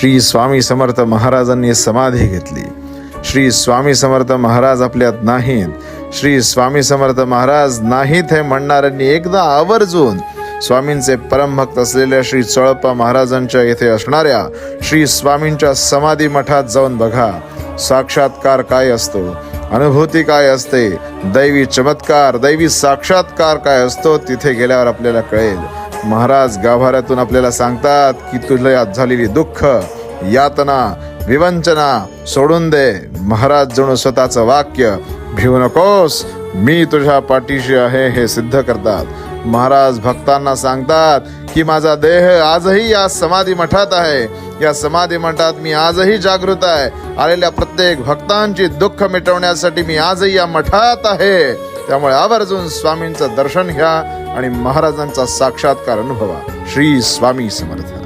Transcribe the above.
श्री स्वामी समर्थ महाराजांनी समाधी घेतली. श्री स्वामी समर्थ महाराज आपल्यात नाहीत, श्री स्वामी समर्थ महाराज नाहीत हे म्हणणाऱ्यांनी एकदा आवर्जून स्वामींचे परमभक्त असलेल्या श्री चोळप्पा महाराजांच्या येथे असणाऱ्या श्री स्वामींच्या समाधी मठात जाऊन बघा. साक्षात्कार काय असतो, अनुभूती काय असते, दैवी चमत्कार, दैवी साक्षात्कार काय असतो, तिथे गेल्यावर आपल्याला कळेल. महाराज गाभाऱ्यातून आपल्याला सांगतात की तुला झालेली दुःख, यातना, विवंचना सोडून दे. महाराज जणू स्वतःचं वाक्य, भिवू नकोस, मी तुझ्या पाठीशी आहे, हे सिद्ध करतात. महाराज भक्तांना सांगतात की माझा देह आजही या समाधी मठात आहे, या समाधी मठात मी आजही जागृत आहे. आलेल्या प्रत्येक भक्तांची दुःख मिटवण्यासाठी मी आजही या मठात आहे. त्यामुळे आवर्जून स्वामींचं दर्शन घ्या आणि महाराजांचा साक्षात्कार अनुभवा. श्री स्वामी समर्थ.